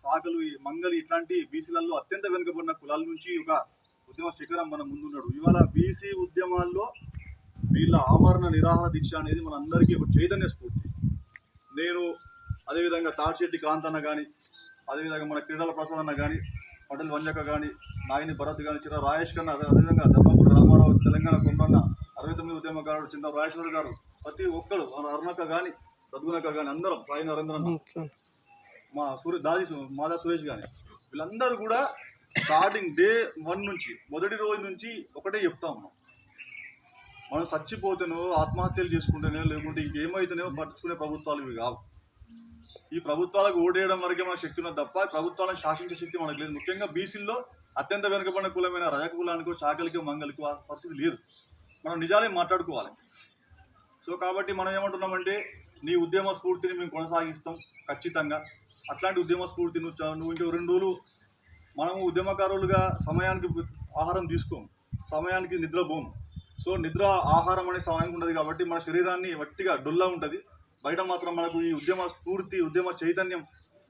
సాకలు మంగలి ఇట్లాంటి బీసీలలో అత్యంత వెనుకబడిన కులాల నుంచి ఒక ఉద్యమ శిఖరం మన ముందున్నాడు. ఇవాళ బీసీ ఉద్యమాల్లో వీళ్ళ ఆమరణ నిరాహార దీక్ష అనేది మన అందరికీ ఒక చైతన్య స్ఫూర్తి. నేను అదేవిధంగా తాడిశెట్టి క్రాంతన్న కానీ, అదేవిధంగా మన క్రీడల ప్రసాద్ అన్న కానీ, పటేల్ వంజక కానీ, నాయని భరత్ కానీ, చిర రాయేష్ కన్నా, అదేవిధంగా ధర్మపురి రామారావు, తెలంగాణ కొమ్మన్న 69 ఉద్యమకారుడు చింత రాజేశ్వర్ గారు, ప్రతి ఒక్కరు అరుణక్క కానీ, సద్గుణక్క కానీ, అందరం సాయి నరేంద్ర, మా మాదా సురేష్ కానీ, వీళ్ళందరూ కూడా స్టార్టింగ్ డే 1 నుంచి, మొదటి రోజు నుంచి ఒకటే చెప్తా ఉన్నాం. మనం చచ్చిపోతేనో ఆత్మహత్యలు చేసుకుంటేనో లేకుంటే ఇంకేమైతేనో పట్టించుకునే ప్రభుత్వాలు ఇవి కావు. ఈ ప్రభుత్వాలకు ఓటేయడం వరకే మనకు శక్తి ఉన్నది తప్ప ప్రభుత్వాలను శాసించే శక్తి మనకు లేదు. ముఖ్యంగా బీసీల్లో అత్యంత వెనుకబడిన కులమైన రజక కులానికో, చాకలికో, మంగలికో ఆ పరిస్థితి లేదు. మనం నిజాలే మాట్లాడుకోవాలి. సో కాబట్టి మనం ఏమంటున్నామంటే, నీ ఉద్యమ స్ఫూర్తిని మేము కొనసాగిస్తాం ఖచ్చితంగా. అట్లాంటి ఉద్యమ స్ఫూర్తి నువ్వు ఇంకో 2 రోజులు మనము ఉద్యమకారులుగా సమయానికి ఆహారం తీసుకోము, సమయానికి నిద్రపోము. సో నిద్ర ఆహారం అనే సమయానికి ఉంటుంది కాబట్టి మన శరీరాన్ని వట్టిగా డొల్లా ఉంటుంది. బయట మాత్రం మనకు ఈ ఉద్యమ స్ఫూర్తి, ఉద్యమ చైతన్యం,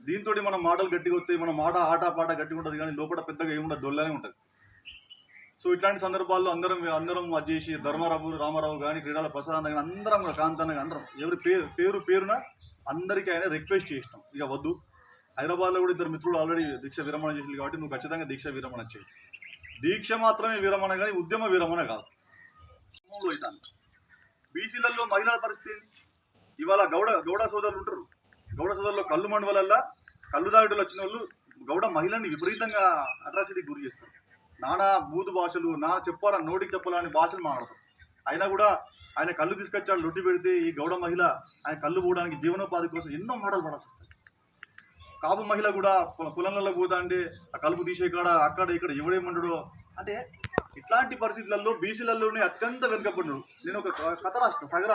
దీంతో మన మాటలు గట్టిగా వస్తాయి, మన మాట ఆట పాట గట్టిగా ఉంటుంది, కానీ లోపల పెద్దగా ఏముండదు, డొల్లానే ఉంటుంది. సో ఇట్లాంటి సందర్భాల్లో అందరం అది చేసి రామారావు కానీ, క్రీడల ప్రసాద్ కానీ, అందరం కాంతన్న అందరం ఎవరి పేరున అందరికీ ఆయన రిక్వెస్ట్ చేసినాం, ఇక వద్దు. హైదరాబాద్లో కూడా 2 మిత్రులు ఆల్రెడీ దీక్ష విరమణ చేసింది కాబట్టి నువ్వు ఖచ్చితంగా దీక్ష విరమణ చేయి. దీక్ష మాత్రమే విరమణ కానీ ఉద్యమ విరమణ కాదు. అవుతాను బీసీలలో మహిళల పరిస్థితి ఇవాళ గౌడ సోదరులు ఉంటారు. గౌడ సోదరులు కళ్ళు మండవలల్లా కళ్ళు దాడులు వచ్చిన వాళ్ళు గౌడ మహిళని విపరీతంగా అట్రాసిటీకి గురి చేస్తారు. నానా బూదు భాషలు, నోటికి చెప్పాలని భాషలు మాట్లాడతారు. అయినా కూడా ఆయన కళ్ళు తీసుకొచ్చాడు రొట్టి పెడితే ఈ గౌడ మహిళ ఆయన కళ్ళు పోవడానికి జీవనోపాధి కోసం ఎన్నో మాటలు పడాల్సి వస్తాయి. కాపు మహిళ కూడా పొలంలో పోతా అంటే ఆ కలుపు తీసే కాడ అక్కడ ఇక్కడ ఎవడేమంటాడో అంటే, ఇట్లాంటి పరిస్థితులలో బీసీలలోనే అత్యంత వెనుకబడినాడు. నేను ఒక కథ రాసిన సగర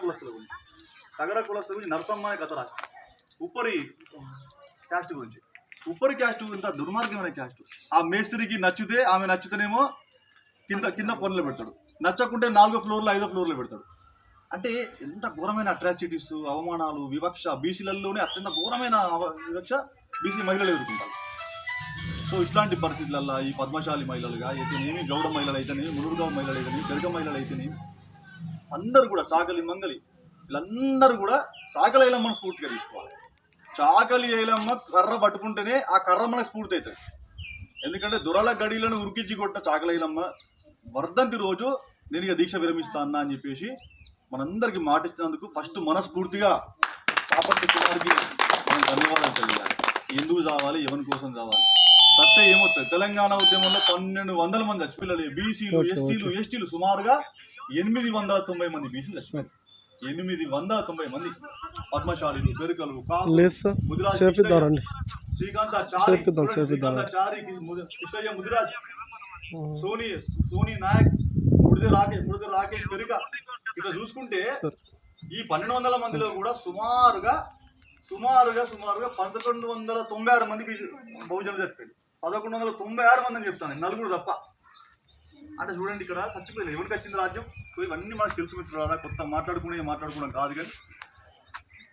కులస్తుల గురించి నరసమ్మ అనే కథ రాసిన. ఉప్పరి క్యాస్ట్ గురించి. ఉప్పరి క్యాస్ట్ ఇంత దుర్మార్గమైన క్యాస్ట్. ఆ మేస్త్రికి నచ్చితే ఆమె నచ్చితేనేమో కింద పనులు పెడతాడు, నచ్చకుంటే 4వ ఫ్లోర్లో 5వ ఫ్లోర్లో పెడతాడు. అంటే ఎంత ఘోరమైన అట్రాసిటీస్, అవమానాలు, వివక్ష బీసీలలోనే అత్యంత ఘోరమైన వివక్ష బీసీ మహిళలు ఎదుర్కొంటారు. సో ఇట్లాంటి పరిస్థితులలో ఈ పద్మశాలి మహిళలుగా అయితేనేమి, గౌడ మహిళలు అయితేనేమి, మునుగుగౌడ మహిళలు అయితేనేమి, గరిక మహిళలు అయితేనేమి, అందరూ కూడా చాకలి మంగలి వీళ్ళందరూ కూడా చాకలి ఐలమ్మను స్ఫూర్తిగా తీసుకోవాలి. చాకలి ఐలమ్మ కర్ర పట్టుకుంటేనే ఆ కర్ర మనకు స్ఫూర్తి అవుతుంది. ఎందుకంటే దొరల గడిలను ఉరికించి కొట్టిన చాకలి ఐలమ్మ వర్ధంతి రోజు నేను ఇక దీక్ష విరమిస్తా అన్నా అని చెప్పేసి మనందరికీ మాట ఇచ్చినందుకు ఫస్ట్ మనస్ఫూర్తిగా కాపర్తి కుమార్కి మనం ధన్యవాదాలు తెలియాలి. ఎందుకు చావాలి, ఎవరి కోసం చావాలి, సత్తే ఏమవుతుంది. తెలంగాణ ఉద్యమంలో 1200 మంది చచ్చిపోయారు. బీసీలు, ఎస్టీలు సుమారుగా 890 మంది బీసీలు చచ్చిపోయారు. 890 మంది పద్మశాలీలు, పెరుకలు, శ్రీకాంతాచారి, కృష్ణయ్య ముదిరాజ్, సోనీ నాయక్, ముడిదే రాకేష్ పెరుక. ఇట్లా చూసుకుంటే ఈ 1200 మందిలో కూడా సుమారుగా 1196 మంది బహుజనులు చచ్చిపోయారు. 1196 మంది అని చెప్తాను, నలుగురు తప్ప. అంటే చూడండి, ఇక్కడ చచ్చిపోలేదు. ఎవరికి వచ్చింది రాజ్యం? సో ఇవన్నీ మనకు తెలుసు మిత్రులారా, కొత్త మాట్లాడుకోవడం కాదు. కానీ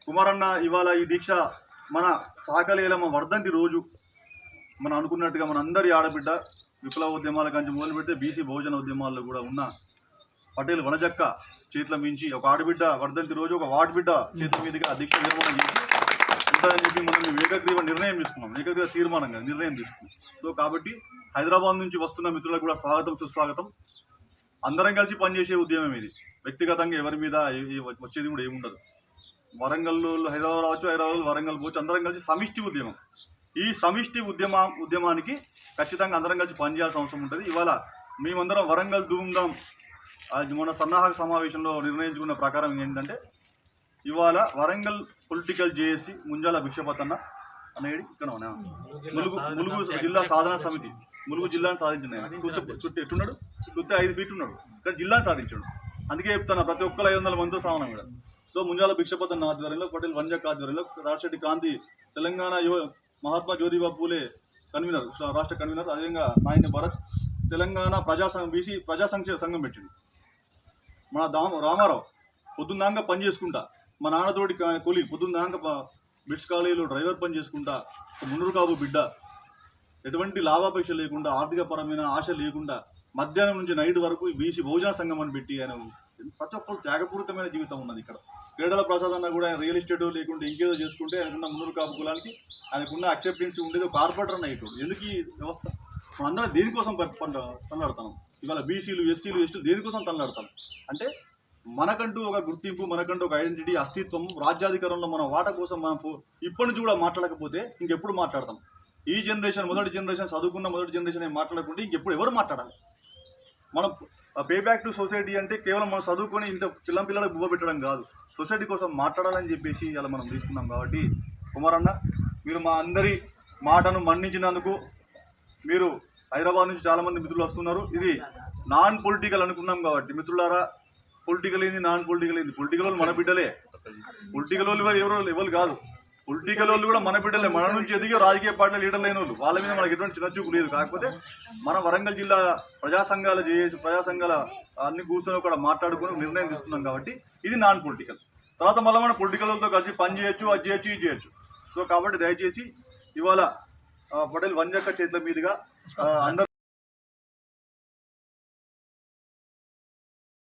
కుమారన్న ఇవాళ ఈ దీక్ష మన చాకలి ఐలమ్మ వర్ధంతి రోజు మనం అనుకున్నట్టుగా మన అందరి ఆడబిడ్డ విప్లవ ఉద్యమాల కంచి మొదలు పెడితే బీసీ బహుజన ఉద్యమాల్లో కూడా ఉన్న పటేల్ వనజక్క చేతుల మించి ఒక ఆడబిడ్డ వర్ధంతి రోజు ఒక వార్డు బిడ్డ చేతుల మీదుగా దీక్ష నిర్మాణం చేసి ఉంటుందని చెప్పి మనం ఏకగ్రీవ తీర్మానంగా నిర్ణయం తీసుకున్నాం. సో కాబట్టి హైదరాబాద్ నుంచి వస్తున్న మిత్రులకు కూడా స్వాగతం, సుస్వాగతం. అందరం కలిసి పనిచేసే ఉద్యమం ఇది. వ్యక్తిగతంగా ఎవరి మీద వచ్చేది కూడా ఏముండదు. వరంగల్లో హైదరాబాద్ రావచ్చు, హైదరాబాద్ వరంగల్ పోవచ్చు, అందరం కలిసి సమిష్టి ఉద్యమం. ఈ సమిష్టి ఉద్యమానికి ఖచ్చితంగా అందరం కలిసి పనిచేయాల్సిన అవసరం ఉంటుంది. ఇవాళ మేమందరం వరంగల్ ధూమ్ధాం మొన్న సన్నాహక సమావేశంలో నిర్ణయించుకున్న ప్రకారం ఏంటంటే, ఇవాళ వరంగల్ పొలిటికల్ జేఏసీ ముంజాల భిక్షపతన్న అనేది ఇక్కడ ములుగు జిల్లా సాధన సమితి ములుగు జిల్లాను సాధించిన చుట్టూ ఎట్టున్నాడు, చుట్టూ 5 ఫీట్ ఉన్నాడు, ఇక్కడ జిల్లాను సాధించాడు. అందుకే చెప్తాను, ప్రతి ఒక్కరు 500 మందితో సమానం కూడా. సో ముంజాల భిక్షపతన్న ఆధ్వర్యంలో, పటేల్ వంజక్ ఆధ్వర్యంలో, తాడిశెట్టి క్రాంతి తెలంగాణ మహాత్మా జ్యోతిబా పూలే కన్వీనర్, రాష్ట్ర కన్వీనర్, అదేవిధంగా నాయని భరత్ తెలంగాణ బీసీ ప్రజా సంక్షేమ సంఘం పెట్టింది. మన రామారావు పొద్దున్నాక పని చేసుకుంటా, మా నాన్నతోటి కూలి పొద్దున్నాక బిట్స్ కాలేజీలో డ్రైవర్ పని చేసుకుంటా మున్నూరు కాపు బిడ్డ ఎటువంటి లాభాపేక్ష లేకుండా ఆర్థికపరమైన ఆశ లేకుండా మధ్యాహ్నం నుంచి నైట్ వరకు బీసీ బహుజన సంఘం అని పెట్టి ఆయన ప్రతి ఒక్కరు త్యాగపూరితమైన జీవితం ఉన్నది. ఇక్కడ క్రీడల ప్రసాద్ అన్న కూడా ఆయన రియల్ ఎస్టేట్ లేకుండా ఇంకేదో చేసుకుంటే ఆయనకున్న మున్నూరు కాపు కులానికి ఆయనకున్న అక్సెప్టెన్స్ ఉండేది కార్పొరేటర్ అన్న ఇటు. ఎందుకు ఈ వ్యవస్థ మనందరం దేనికోసం తనలాడుతున్నాం? ఇవాళ బీసీలు ఎస్సీలు ఎస్టీలు దేనికోసం తనలాడతాం అంటే మనకంటూ ఒక గుర్తింపు, మనకంటూ ఒక ఐడెంటిటీ, అస్తిత్వం, రాజ్యాధికారంలో మన వాట కోసం మనం ఇప్పటి నుంచి కూడా మాట్లాడకపోతే ఇంకెప్పుడు మాట్లాడతాం? ఈ జనరేషన్ మొదటి జనరేషన్ చదువుకున్న మొదటి జనరేషన్ ఏం మాట్లాడకుంటే ఇంకెప్పుడు ఎవరు మాట్లాడాలి? మనం పే బ్యాక్ టు సొసైటీ అంటే కేవలం మనం చదువుకొని ఇంత పిల్లలకు బువ్వ పెట్టడం కాదు, సొసైటీ కోసం మాట్లాడాలని చెప్పేసి ఇలా మనం తీసుకున్నాం. కాబట్టి కుమారన్న, మీరు మా అందరి మాటను మన్నించినందుకు, మీరు హైదరాబాద్ నుంచి చాలామంది మిత్రులు వస్తున్నారు. ఇది నాన్ పొలిటికల్ అనుకున్నాం కాబట్టి మిత్రులారా, పొలిటికల్ ఏంది నాన్ పొలిటికల్ ఏంది? పొలిటికల్ వాళ్ళు మన బిడ్డలే, పొలిటికల్ వాళ్ళు ఎవరు కాదు. పొలిటికల్ వాళ్ళు కూడా మన బిడ్డలే, మన నుంచి ఎదిగే రాజకీయ పార్టీల లీడర్లు అయిన వాళ్ళు. వాళ్ళ మీద మనకి ఎటువంటి చిన్నచూపు లేదు. కాకపోతే మన వరంగల్ జిల్లా ప్రజా సంఘాల అన్ని కూర్చొని కూడా మాట్లాడుకుని నిర్ణయం తీసుకున్నాం కాబట్టి ఇది నాన్ పొలిటికల్. తర్వాత మళ్ళీ మన పొలిటికల్ వాళ్ళతో కలిసి పని చేయొచ్చు, అది చేయొచ్చు, ఇది చేయొచ్చు. సో కాబట్టి దయచేసి ఇవాళ పటేల్ వంజక్క చేతుల మీదుగా అందరూ